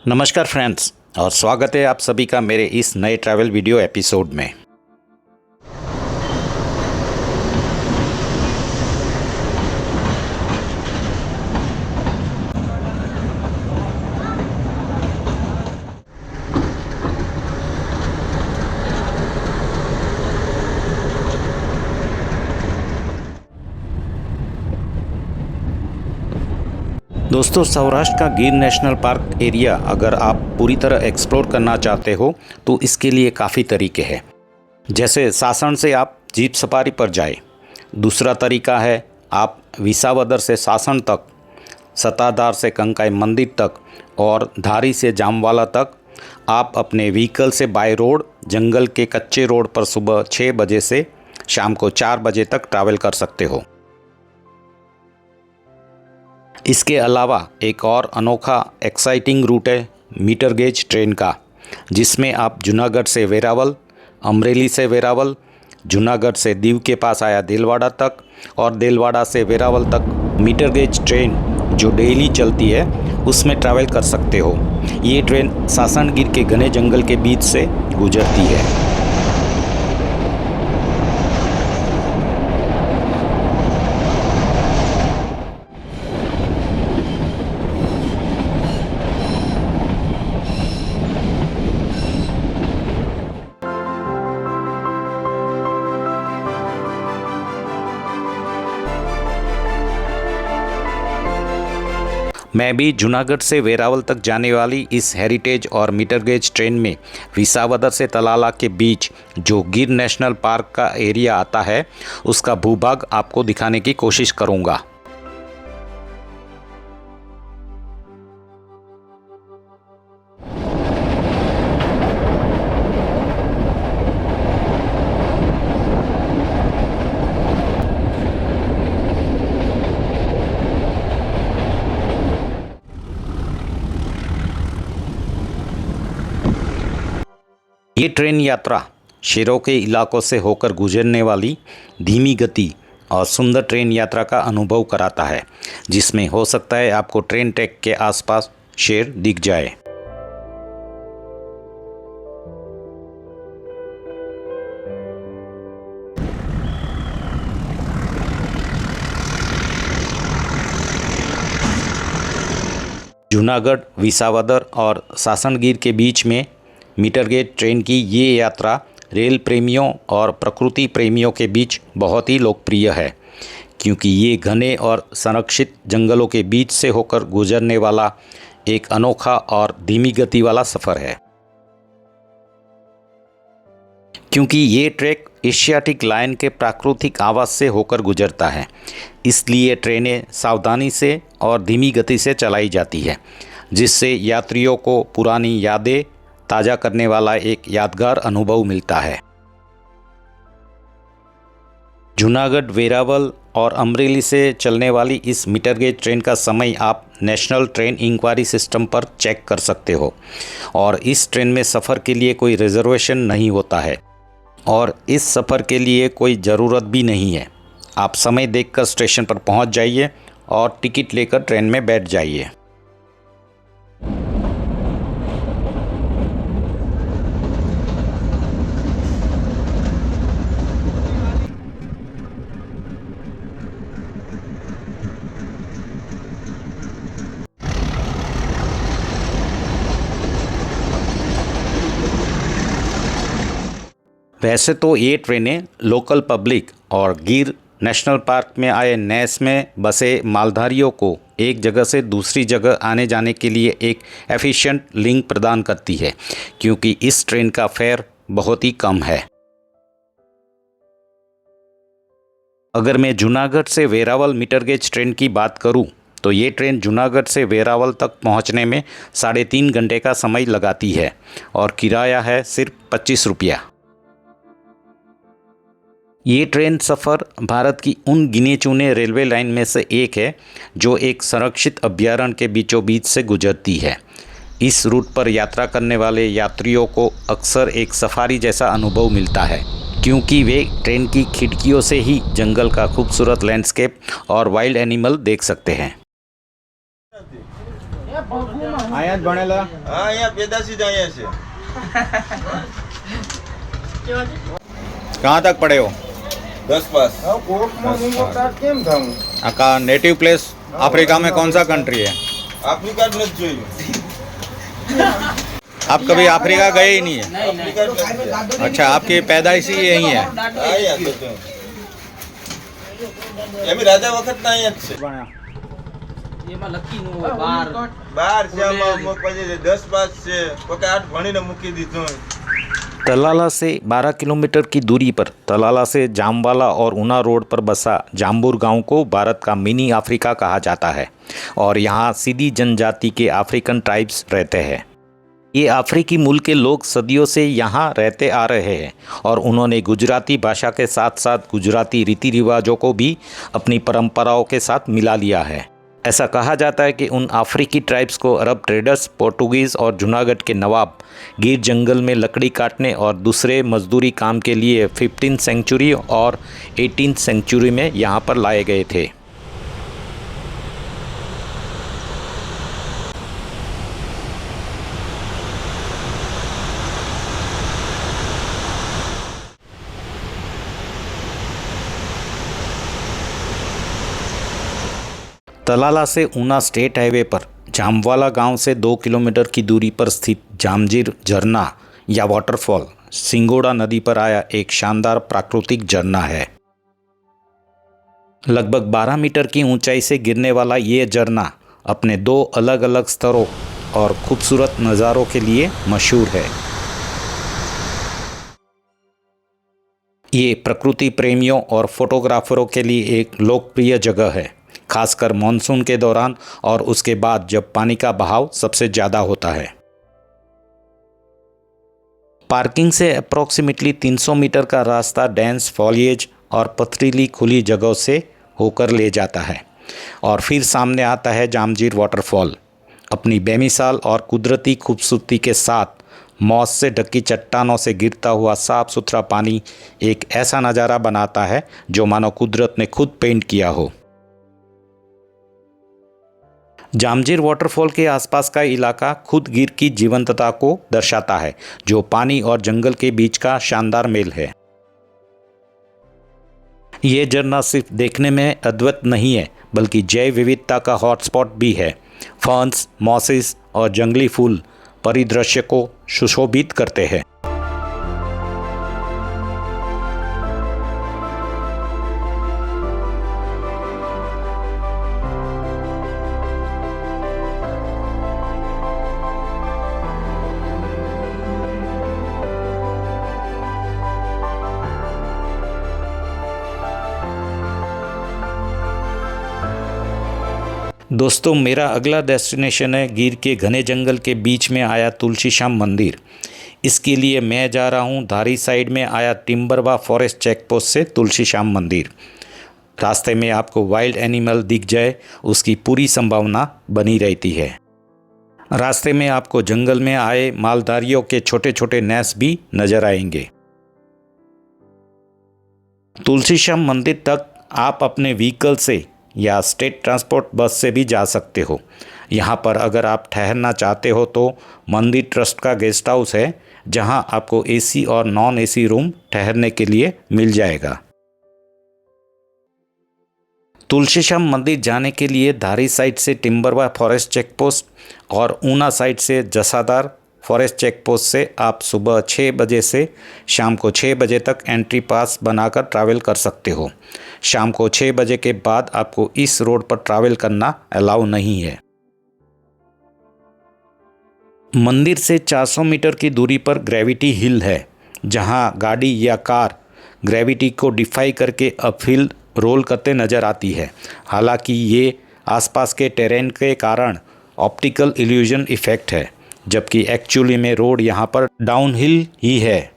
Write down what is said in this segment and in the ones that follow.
नमस्कार फ्रेंड्स और स्वागत है आप सभी का मेरे इस नए ट्रैवल वीडियो एपिसोड में। दोस्तों, सौराष्ट्र का गिर नेशनल पार्क एरिया अगर आप पूरी तरह एक्सप्लोर करना चाहते हो तो इसके लिए काफ़ी तरीके हैं। जैसे सासण से आप जीप सफारी पर जाए। दूसरा तरीका है आप विसावदर से सासण तक, सताधार से कंकाई मंदिर तक और धारी से जामवाला तक आप अपने व्हीकल से बाय रोड जंगल के कच्चे रोड पर सुबह 6 बजे से शाम को 4 बजे तक ट्रैवल कर सकते हो। इसके अलावा एक और अनोखा एक्साइटिंग रूट है मीटर गेज ट्रेन का, जिसमें आप जूनागढ़ से वेरावल, अमरेली से वेरावल, जूनागढ़ से दीव के पास आया देलवाड़ा तक और देलवाड़ा से वेरावल तक मीटर गेज ट्रेन जो डेली चलती है उसमें ट्रैवल कर सकते हो। ये ट्रेन सासणगिर के घने जंगल के बीच से गुजरती है। मैं भी जूनागढ़ से वेरावल तक जाने वाली इस हेरिटेज और मीटर गेज ट्रेन में विसावदर से तलाला के बीच जो गिर नेशनल पार्क का एरिया आता है उसका भूभाग आपको दिखाने की कोशिश करूंगा। ये ट्रेन यात्रा शेरों के इलाकों से होकर गुजरने वाली धीमी गति और सुंदर ट्रेन यात्रा का अनुभव कराता है, जिसमें हो सकता है आपको ट्रेन ट्रैक के आसपास शेर दिख जाए। जूनागढ़, विसावदर और सासणगिर के बीच में मीटर गेज ट्रेन की ये यात्रा रेल प्रेमियों और प्रकृति प्रेमियों के बीच बहुत ही लोकप्रिय है, क्योंकि ये घने और संरक्षित जंगलों के बीच से होकर गुजरने वाला एक अनोखा और धीमी गति वाला सफ़र है। क्योंकि ये ट्रैक एशियाटिक लायन के प्राकृतिक आवास से होकर गुजरता है, इसलिए ट्रेनें सावधानी से और धीमी गति से चलाई जाती है, जिससे यात्रियों को पुरानी यादें ताज़ा करने वाला एक यादगार अनुभव मिलता है। जूनागढ़, वेरावल और अमरेली से चलने वाली इस मीटर गेज ट्रेन का समय आप नेशनल ट्रेन इंक्वायरी सिस्टम पर चेक कर सकते हो और इस ट्रेन में सफ़र के लिए कोई रिजर्वेशन नहीं होता है और इस सफ़र के लिए कोई ज़रूरत भी नहीं है। आप समय देखकर स्टेशन पर पहुंच जाइए और टिकट लेकर ट्रेन में बैठ जाइए। वैसे तो ये ट्रेनें लोकल पब्लिक और गिर नेशनल पार्क में आए नैस में बसे मालधारियों को एक जगह से दूसरी जगह आने जाने के लिए एक एफिशिएंट लिंक प्रदान करती है, क्योंकि इस ट्रेन का फेयर बहुत ही कम है। अगर मैं जूनागढ़ से वेरावल मीटर गेज ट्रेन की बात करूं तो ये ट्रेन जूनागढ़ से वेरावल तक पहुंचने में 3.5 घंटे का समय लगाती है और किराया है सिर्फ 25 रुपया। ये ट्रेन सफ़र भारत की उन गिने चुने रेलवे लाइन में से एक है जो एक संरक्षित अभयारण्य के बीचों बीच से गुजरती है। इस रूट पर यात्रा करने वाले यात्रियों को अक्सर एक सफारी जैसा अनुभव मिलता है, क्योंकि वे ट्रेन की खिड़कियों से ही जंगल का खूबसूरत लैंडस्केप और वाइल्ड एनिमल देख सकते हैं। અહીંયા જ ભણેલા? હા, અહીંયા પેદાશી જ અહીંયા છે. कहाँ तक पढ़े हो? 10 પાસ. आपका नेटिव प्लेस अफ्रीका में कौन सा कंट्री है? આફ્રિકા જ નથી જોયું. आप कभी अफ्रीका गए ही नहीं है? આફ્રિકા જ નથી જોયું. अच्छा, आपकी पैदाइश ही यहीं है? અહીંયા તો તો. એમ રાજા વખતના અહીંયા જ છે. એમાં લખી ન હોય બાર 12 છે આમાં, પછી 10 પાસ છે તો કે 8 ભણીને મૂકી દીધું. तलाला से 12 किलोमीटर की दूरी पर तलाला से जामवाला और ऊना रोड पर बसा जाम्बूर गांव को भारत का मिनी अफ्रीका कहा जाता है और यहाँ सीधी जनजाति के अफ्रीकन ट्राइब्स रहते हैं। ये अफ्रीकी मूल के लोग सदियों से यहाँ रहते आ रहे हैं और उन्होंने गुजराती भाषा के साथ साथ गुजराती रीति रिवाजों को भी अपनी परंपराओं के साथ मिला लिया है। ऐसा कहा जाता है कि उन अफ्रीकी ट्राइब्स को अरब ट्रेडर्स, पोर्टुगीज़ और जूनागढ़ के नवाब गिर जंगल में लकड़ी काटने और दूसरे मजदूरी काम के लिए 15th सेंचुरी और 18th सेंचुरी में यहाँ पर लाए गए थे। तलाला से ऊना स्टेट हाईवे पर जामवाला गांव से 2 किलोमीटर की दूरी पर स्थित जामजीर झरना या वाटरफॉल सिंगोड़ा नदी पर आया एक शानदार प्राकृतिक झरना है। लगभग 12 मीटर की ऊंचाई से गिरने वाला ये झरना अपने 2 अलग अलग स्तरों और खूबसूरत नज़ारों के लिए मशहूर है। ये प्रकृति प्रेमियों और फोटोग्राफरों के लिए एक लोकप्रिय जगह है, खासकर मॉनसून के दौरान और उसके बाद जब पानी का बहाव सबसे ज़्यादा होता है। पार्किंग से अप्रॉक्सीमेटली 300 मीटर का रास्ता डेंस फॉलिएज और पथरीली खुली जगहों से होकर ले जाता है और फिर सामने आता है जामजीर वाटरफॉल। अपनी बेमिसाल और कुदरती खूबसूरती के साथ मॉस से ढकी चट्टानों से गिरता हुआ साफ सुथरा पानी एक ऐसा नज़ारा बनाता है जो मानो कुदरत ने खुद पेंट किया हो। जामजीर वाटरफॉल के आसपास का इलाका खुद गिर की जीवंतता को दर्शाता है, जो पानी और जंगल के बीच का शानदार मेल है। ये झरना सिर्फ देखने में अद्भुत नहीं है, बल्कि जैव विविधता का हॉटस्पॉट भी है। फर्न्स, मॉसेस और जंगली फूल परिदृश्य को सुशोभित करते हैं। दोस्तों, मेरा अगला डेस्टिनेशन है गिर के घने जंगल के बीच में आया तुलसी श्याम मंदिर। इसके लिए मैं जा रहा हूँ धारी साइड में आया टिम्बरवा फॉरेस्ट चेक पोस्ट से तुलसी श्याम मंदिर। रास्ते में आपको वाइल्ड एनिमल दिख जाए उसकी पूरी संभावना बनी रहती है। रास्ते में आपको जंगल में आए मालधारियों के छोटे छोटे नेस्ट भी नजर आएंगे। तुलसी श्याम मंदिर तक आप अपने व्हीकल से या स्टेट ट्रांसपोर्ट बस से भी जा सकते हो। यहाँ पर अगर आप ठहरना चाहते हो तो मंदिर ट्रस्ट का गेस्ट हाउस है, जहाँ आपको एसी और नॉन एसी रूम ठहरने के लिए मिल जाएगा। तुलसी श्याम मंदिर जाने के लिए धारी साइड से टिम्बरवा फॉरेस्ट चेक पोस्ट और ऊना साइड से जसादार फॉरेस्ट चेक पोस्ट से आप सुबह 6 बजे से शाम को 6 बजे तक एंट्री पास बनाकर ट्रैवल कर सकते हो। शाम को 6 बजे के बाद आपको इस रोड पर ट्रैवल करना अलाउ नहीं है। मंदिर से 400 मीटर की दूरी पर ग्रेविटी हिल है, जहां गाड़ी या कार ग्रेविटी को डिफाई करके अपहिल रोल करते नज़र आती है। हालांकि ये आसपास के टेरेन के कारण ऑप्टिकल इल्यूजन इफेक्ट है, जबकि एक्चुअली में रोड यहाँ पर डाउनहिल ही है।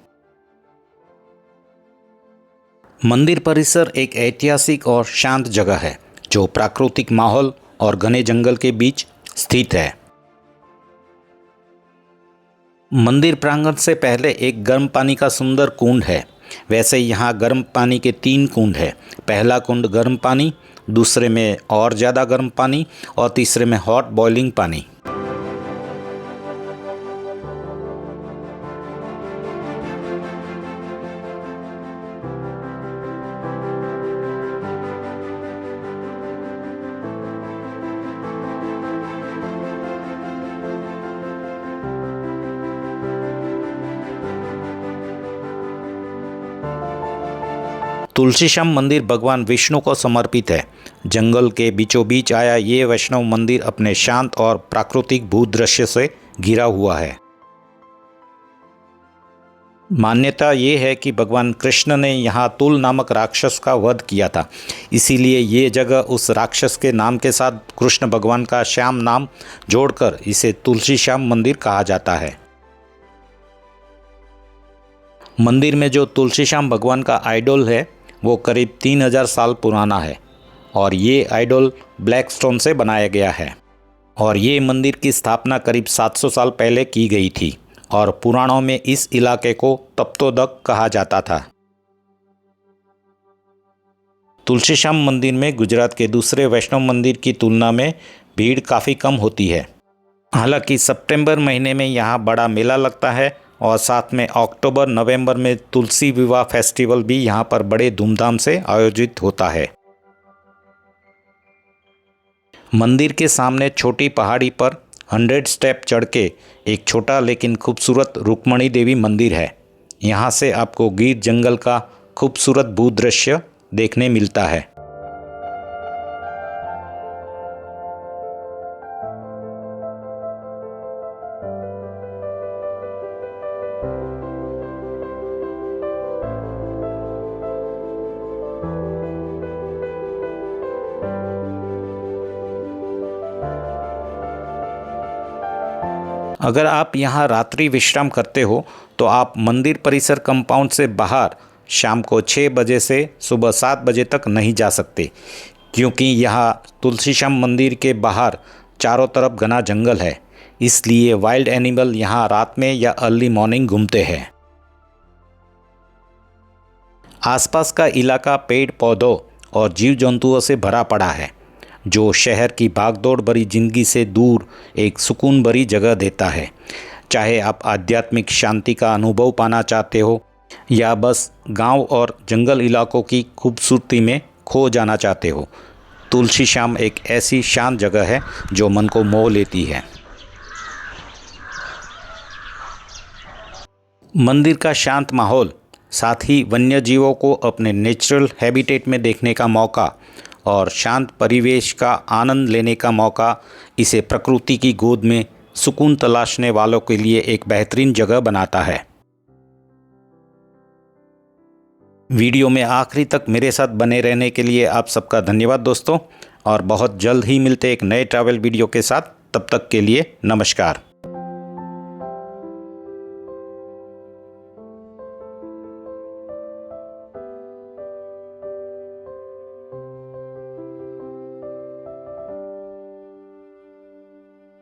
मंदिर परिसर एक ऐतिहासिक और शांत जगह है, जो प्राकृतिक माहौल और घने जंगल के बीच स्थित है। मंदिर प्रांगण से पहले एक गर्म पानी का सुंदर कुंड है। वैसे यहाँ गर्म पानी के 3 कुंड है। पहला कुंड गर्म पानी, दूसरे में और ज़्यादा गर्म पानी और तीसरे में हॉट बॉइलिंग पानी। तुलसी श्याम मंदिर भगवान विष्णु को समर्पित है। जंगल के बीचों बीच आया ये वैष्णव मंदिर अपने शांत और प्राकृतिक भूदृश्य से घिरा हुआ है। मान्यता ये है कि भगवान कृष्ण ने यहाँ तुल नामक राक्षस का वध किया था, इसीलिए ये जगह उस राक्षस के नाम के साथ कृष्ण भगवान का श्याम नाम जोड़कर इसे तुलसी श्याम मंदिर कहा जाता है। मंदिर में जो तुलसी श्याम भगवान का आइडोल है वो करीब 3000 साल पुराना है और ये आइडोल ब्लैक स्टोन से बनाया गया है और ये मंदिर की स्थापना करीब 700 साल पहले की गई थी और पुराणों में इस इलाके को तप्तोदक कहा जाता था। तुलसी श्याम मंदिर में गुजरात के दूसरे वैष्णव मंदिर की तुलना में भीड़ काफ़ी कम होती है। हालांकि सितंबर महीने में यहाँ बड़ा मेला लगता है और साथ में अक्टूबर नवंबर में तुलसी विवाह फेस्टिवल भी यहाँ पर बड़े धूमधाम से आयोजित होता है। मंदिर के सामने छोटी पहाड़ी पर 100 स्टेप चढ़ के एक छोटा लेकिन खूबसूरत रुक्मणी देवी मंदिर है। यहाँ से आपको गिर जंगल का खूबसूरत भूदृश्य देखने मिलता है। अगर आप यहाँ रात्रि विश्राम करते हो तो आप मंदिर परिसर कंपाउंड से बाहर शाम को 6 बजे से सुबह 7 बजे तक नहीं जा सकते, क्योंकि यहाँ तुलसी श्याम मंदिर के बाहर चारों तरफ घना जंगल है, इसलिए वाइल्ड एनिमल यहाँ रात में या अर्ली मॉर्निंग घूमते हैं। आसपास का इलाका पेड़ पौधों और जीव जंतुओं से भरा पड़ा है, जो शहर की भागदौड़ भरी जिंदगी से दूर एक सुकून भरी जगह देता है। चाहे आप आध्यात्मिक शांति का अनुभव पाना चाहते हो या बस गांव और जंगल इलाकों की खूबसूरती में खो जाना चाहते हो, तुलसी श्याम एक ऐसी शांत जगह है जो मन को मोह लेती है। मंदिर का शांत माहौल, साथ ही वन्य जीवों को अपने नेचुरल हैबिटेट में देखने का मौका और शांत परिवेश का आनंद लेने का मौका इसे प्रकृति की गोद में सुकून तलाशने वालों के लिए एक बेहतरीन जगह बनाता है। वीडियो में आखिरी तक मेरे साथ बने रहने के लिए आप सबका धन्यवाद दोस्तों, और बहुत जल्द ही मिलते एक नए ट्रैवल वीडियो के साथ। तब तक के लिए नमस्कार।